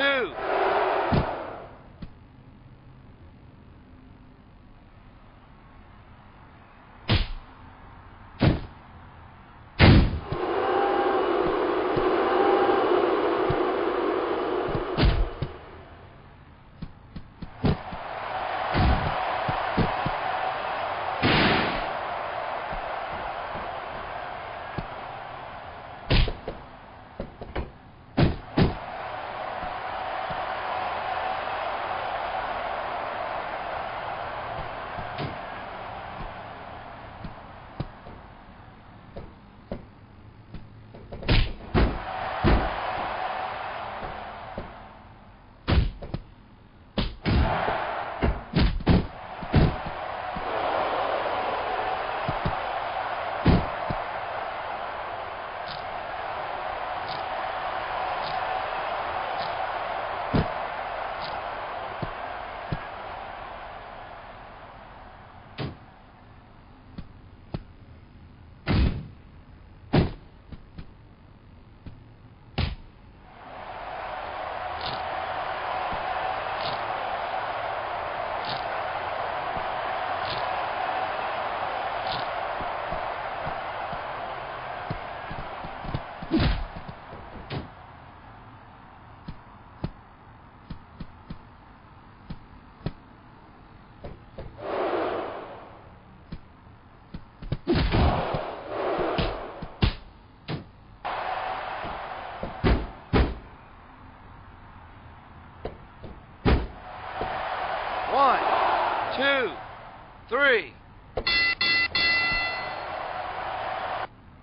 2. One, two, three.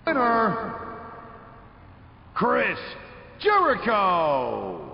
Winner, Chris Jericho.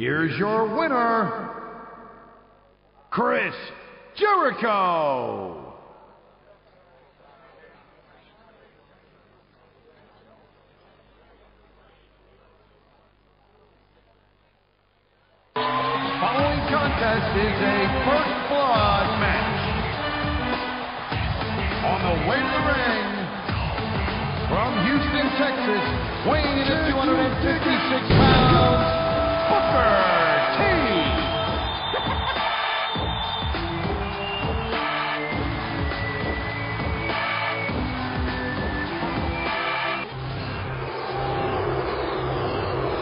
here's your winner, Chris Jericho. Following contest is a first blood match. On the way to the ring, from Houston, Texas, weighing in at 256 pounds, Booker T.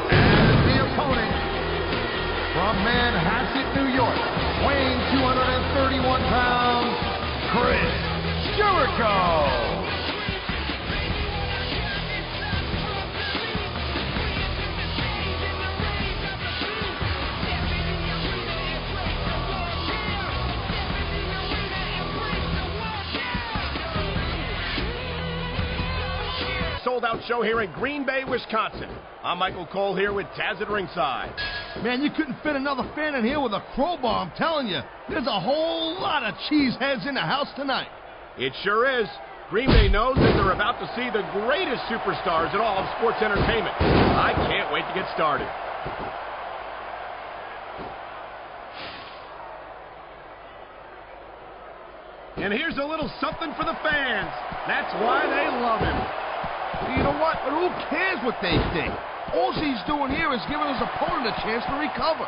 And the opponent, from Manhasset, New York, weighing 231 pounds, Chris Jericho. Sold-out show here in Green Bay, Wisconsin. I'm Michael Cole here with Taz at ringside. Man, you couldn't fit another fan in here with a crowbar, I'm telling you. There's a whole lot of cheeseheads in the house tonight. It sure is. Green Bay knows that they're about to see the greatest superstars in all of sports entertainment. I can't wait to get started. And here's a little something for the fans. That's why they love him. You know what? But who cares what they think? All he's doing here is giving his opponent a chance to recover.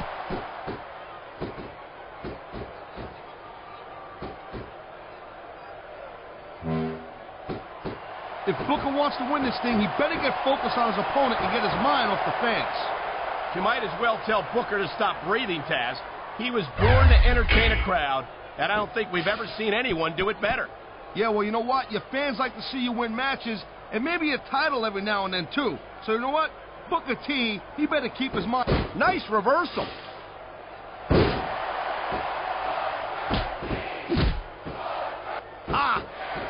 If Booker wants to win this thing, he better get focused on his opponent and get his mind off the fans. You might as well tell Booker to stop breathing, Taz. He was born to entertain a crowd, and I don't think we've ever seen anyone do it better. Yeah, well, you know what? Your fans like to see you win matches, and maybe a title every now and then, too. So you know what? Booker T, he better keep his mind. Nice reversal. Ah,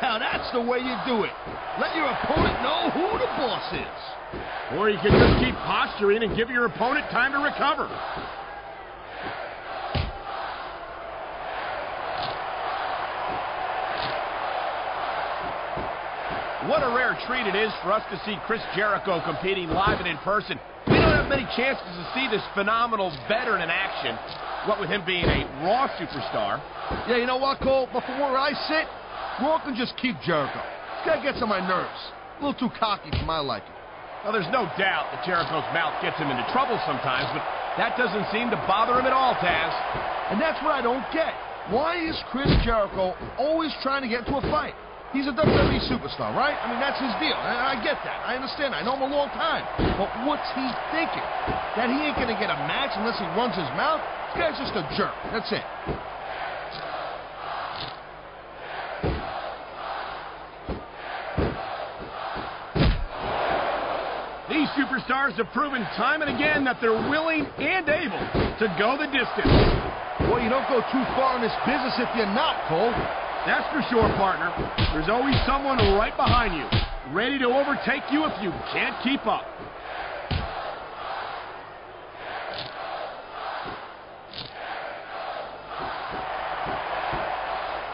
now that's the way you do it. Let your opponent know who the boss is. Or you can just keep posturing and give your opponent time to recover. What a rare treat it is for us to see Chris Jericho competing live and in person. We don't have many chances to see this phenomenal veteran in action, what with him being a Raw superstar. Yeah, you know what, Cole? But from where I sit, Raw can just keep Jericho. This guy gets on my nerves. A little too cocky for my liking. Well, there's no doubt that Jericho's mouth gets him into trouble sometimes, but that doesn't seem to bother him at all, Taz. And that's what I don't get. Why is Chris Jericho always trying to get into a fight? He's a WWE superstar, right? I mean, that's his deal. I get that. I understand. I know him a long time. But what's he thinking? That he ain't going to get a match unless he runs his mouth? This guy's just a jerk. That's it. These superstars have proven time and again that they're willing and able to go the distance. Well, you don't go too far in this business if you're not, Cole. That's for sure, partner. There's always someone right behind you, ready to overtake you if you can't keep up.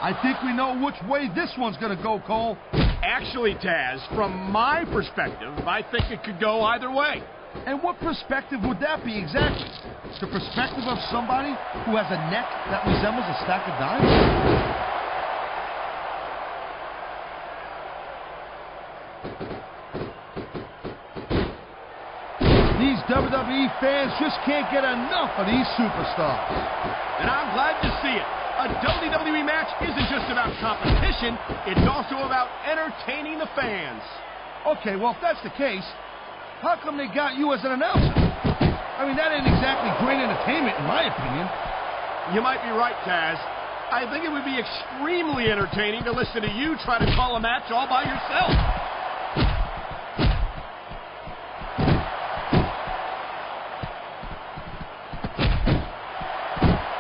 I think we know which way this one's going to go, Cole. Actually, Taz, from my perspective, I think it could go either way. And what perspective would that be exactly? The perspective of somebody who has a neck that resembles a stack of dimes? These WWE fans just can't get enough of these superstars. And I'm glad to see it. A WWE match isn't just about competition, it's also about entertaining the fans. Okay, well, if that's the case, how come they got you as an announcer? I mean, that ain't exactly great entertainment, in my opinion. You might be right, Taz. I think it would be extremely entertaining to listen to you try to call a match all by yourself.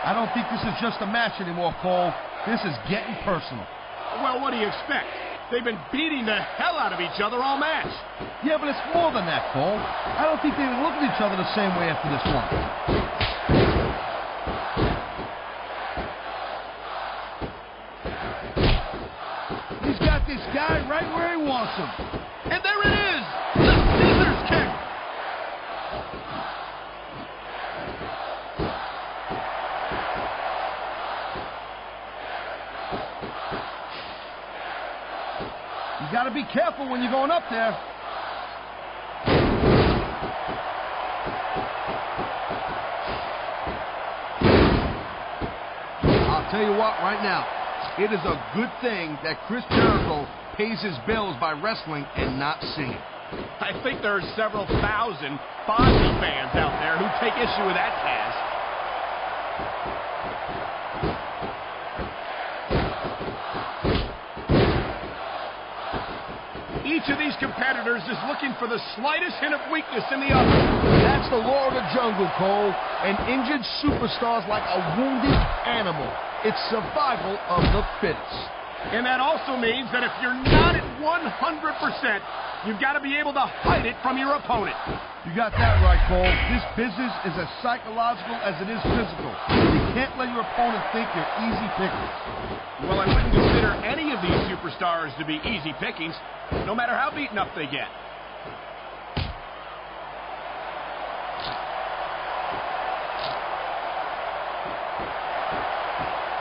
I don't think this is just a match anymore, Cole. This is getting personal. Well, what do you expect? They've been beating the hell out of each other all match. Yeah, but it's more than that, Cole. I don't think they even look at each other the same way after this one. He's got this guy right where he wants him. And there it is! The scissors kick! You got to be careful when you're going up there. I'll tell you what, right now, it is a good thing that Chris Jericho pays his bills by wrestling and not singing. I think there are several thousand Fozzy fans out there who take issue with that, Taz. Each of these competitors is looking for the slightest hint of weakness in the other. That's the law of the jungle, Cole. An injured superstar's like a wounded animal. It's survival of the fittest. And that also means that if you're not at 100%, you've got to be able to hide it from your opponent. You got that right, Cole. This business is as psychological as it is physical. You can't let your opponent think you're easy pickings. Well, I wouldn't consider any of these superstars to be easy pickings, no matter how beaten up they get.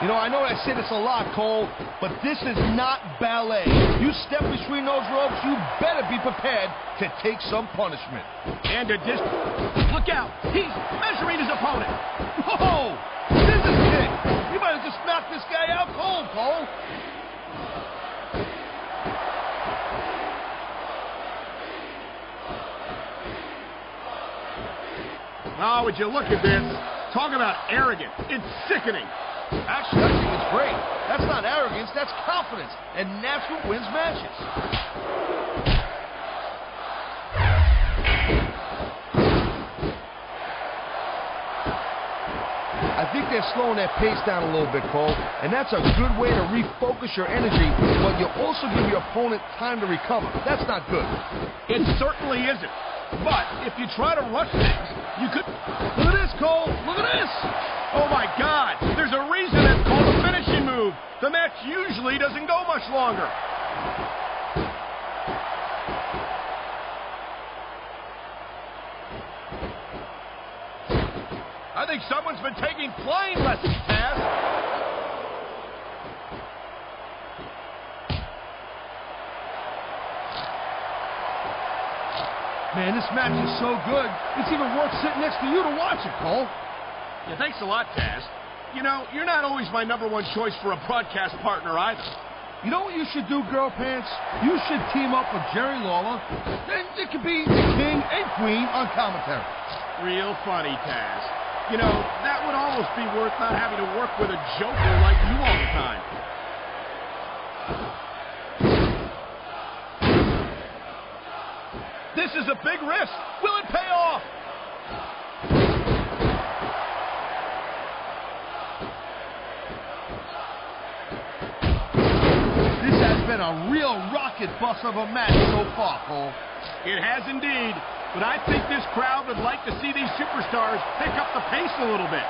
You know, I know I say this a lot, Cole, but this is not ballet. You step between those ropes, you better be prepared to take some punishment. And look out! He's measuring his opponent! Whoa! Scissors kick! You might have just knocked this guy out cold, Cole. Oh, would you look at this? Talk about arrogant. It's sickening. Actually, I think it's great. That's not arrogance, that's confidence. And that's what wins matches. I think they're slowing their pace down a little bit, Cole. And that's a good way to refocus your energy, but you also give your opponent time to recover. That's not good. It certainly isn't. But if you try to rush things, you could... Look at this, Cole. Look at this. Oh, my God. There's a reason that's called a finishing move. The match usually doesn't go much longer. I think someone's been taking flying lessons, Taz. Man, this match is so good, it's even worth sitting next to you to watch it, Cole. Yeah, thanks a lot, Taz. You know, you're not always my #1 choice for a broadcast partner either. You know what you should do, Girl Pants? You should team up with Jerry Lawler. Then it could be the king and queen on commentary. Real funny, Taz. You know, that would almost be worth not having to work with a joker like you all the time. This is a big risk. Will it pay off? This has been a real rocket bus of a match so far, Cole. It has indeed. But I think this crowd would like to see these superstars pick up the pace a little bit.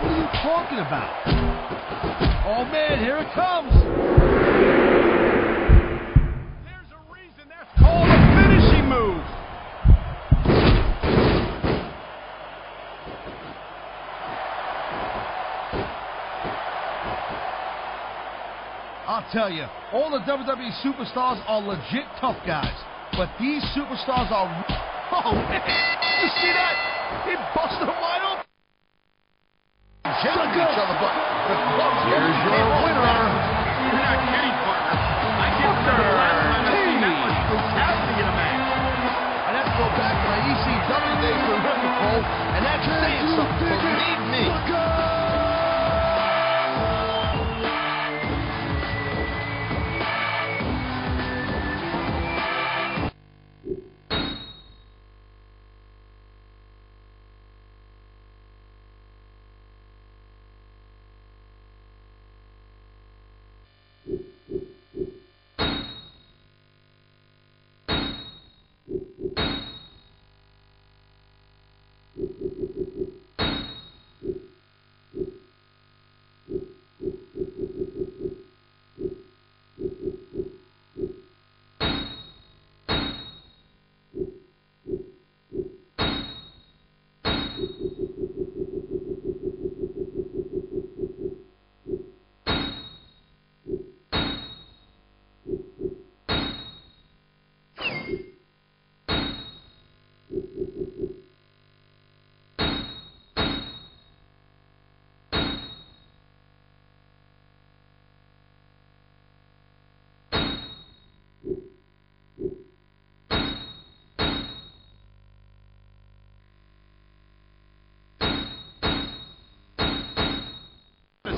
What are you talking about? Oh, man, here it comes. There's a reason that's called a finishing move. I'll tell you, all the WWE superstars are legit tough guys. But these superstars are... Oh, man! You see that? He busted him wide open. Jelling each other, but the club's Here's your winner. You're not kidding, partner. I can't remember the last time I've seen that much brutality in a match. I'd have to go back to my ECW days to remember, Cole, and that's saying something, believe me.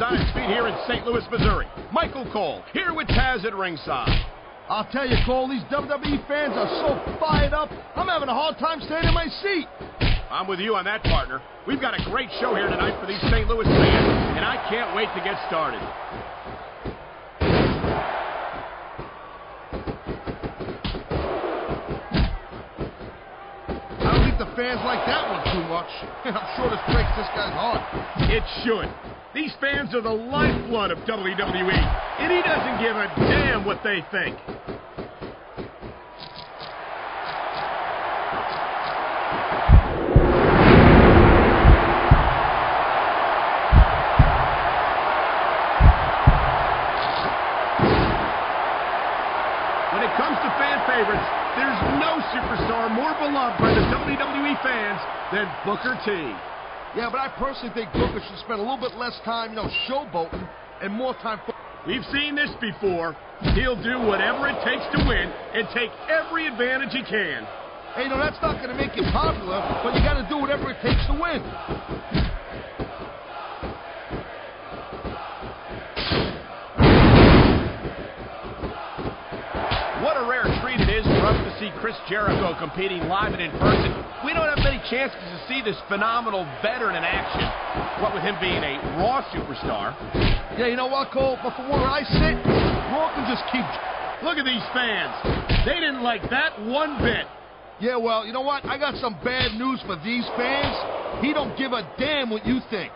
on its feet here in St. Louis, Missouri. Michael Cole, here with Taz at ringside. I'll tell you, Cole, these WWE fans are so fired up, I'm having a hard time staying in my seat. I'm with you on that, partner. We've got a great show here tonight for these St. Louis fans, and I can't wait to get started. The fans like that one too much. I'm sure this breaks this guy's heart. It should. These fans are the lifeblood of WWE, and he doesn't give a damn what they think. When it comes to fan favorites, there's no superstar more beloved by the WWE fans than Booker T. Yeah, but I personally think Booker should spend a little bit less time, showboating and more time... We've seen this before. He'll do whatever it takes to win and take every advantage he can. Hey, that's not going to make you popular, but you got to do whatever it takes to win. What a rare treat it is for us to see Chris Jericho competing live and in person. We don't have many chances to see this phenomenal veteran in action, what with him being a Raw superstar. Yeah, you know what, Cole? But from where I sit, Raw can just keep... Look at these fans. They didn't like that one bit. Yeah, well, you know what? I got some bad news for these fans. He don't give a damn what you think.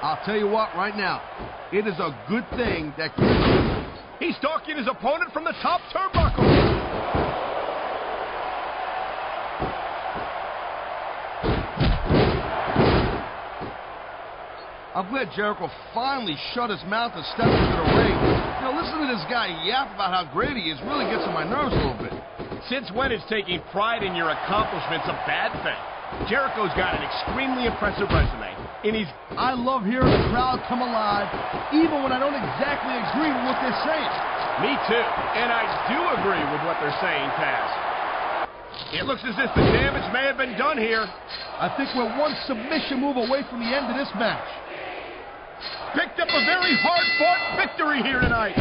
I'll tell you what, right now, it is a good thing that... He's stalking his opponent from the top turnbuckle. I'm glad Jericho finally shut his mouth and stepped into the ring. Listen to this guy yap about how great he is really gets on my nerves a little bit. Since when is taking pride in your accomplishments a bad thing? Jericho's got an extremely impressive resume, and I love hearing the crowd come alive, even when I don't exactly agree with what they're saying. Me too, and I do agree with what they're saying, Taz. It looks as if the damage may have been done here. I think we're one submission move away from the end of this match. Picked up a very hard-fought victory here tonight.